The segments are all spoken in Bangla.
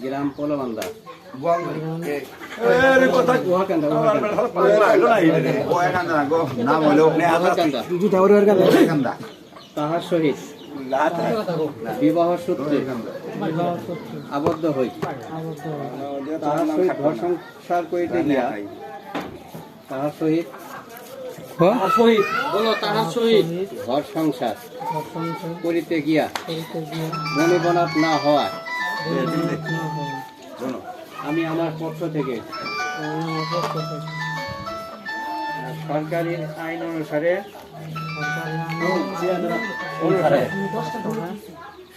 গ্রাম পোলবান্দা তাহার সহিত বিবাহ সূত্রে আবদ্ধ হই। তাহার সহিত ঘর সংসার করিতে গিয়া তাহার সহিত ঘর সংসার করিতে গিয়া মনিবনাথ না হওয়ায় আমি আমার পক্ষ থেকে সরকারি আইন অনুসারে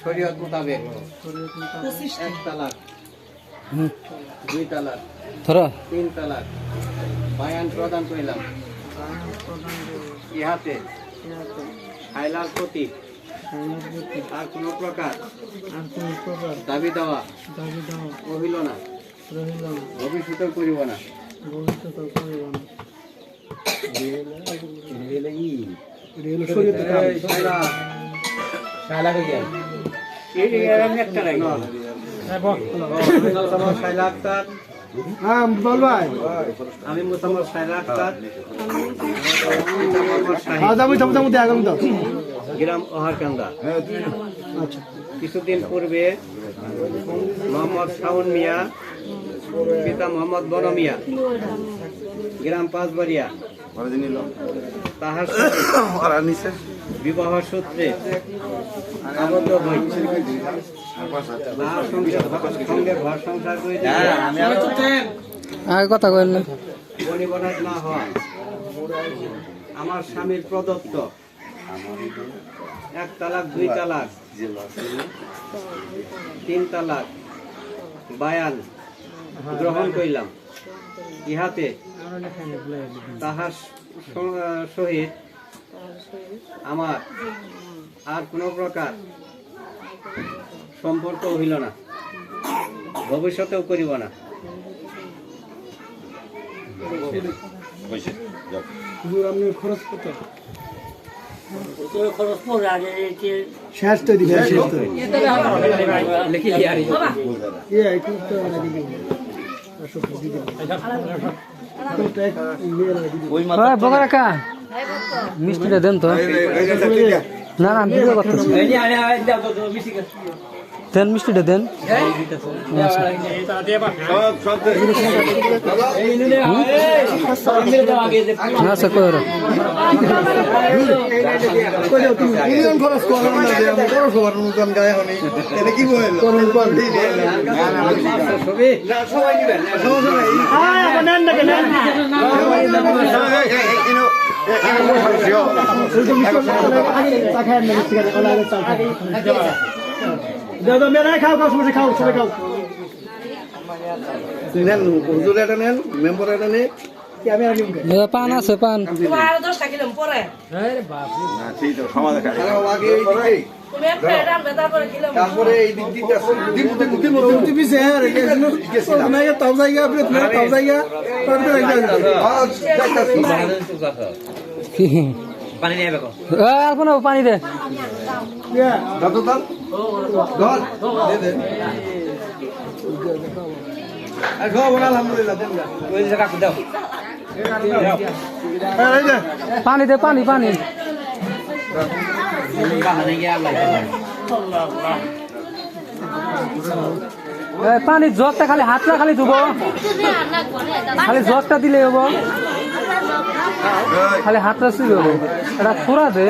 শরীয়ত মোতাবেক 1 তালাক 2 তালাক 3 তালাক বায়ান প্রদান করিলাম। ইহাতে হাইলার প্রতি আর কোন প্রকার দাবি দেওয়া রহিল না, ভবিষ্যতেও করিব না। আমি মোসাম্মদ শায়লা আক্তার, গ্রাম ওহারকান্দা। কিছুদিন পূর্বে মোহাম্মদ শাওন মিয়া, পিতা মোহাম্মদ বন মিয়া, গ্রাম পাঁচবাড়িয়া, তাহার বিবাহ সূত্রে আবদ্ধ হই। তাহার সঙ্গে ঘর সংসার করিতে কথা বললেন মনিবনাথ না হয় আমার স্বামীর প্রদত্ত 1 তালাক 2 তালাক 3 তালাক বায়ান গ্রহণ করিলাম। ইহাতে তাহার সহিত আমার আর কোন প্রকার সম্পর্ক হইল না, ভবিষ্যতেও করিব না। মিষ্টিটা দেন তো। না না ভিডিও করতেছি, দেন মিষ্টিটা দেন। আচ্ছা কর পান আছে পান পানি দে পানি দে পানি পানি পানি জগটা খালি হাতটা খালি ধুব, খালি জগটা দিলে হবো, খালি হাতটা শুরু হবো। এটা খোরা দে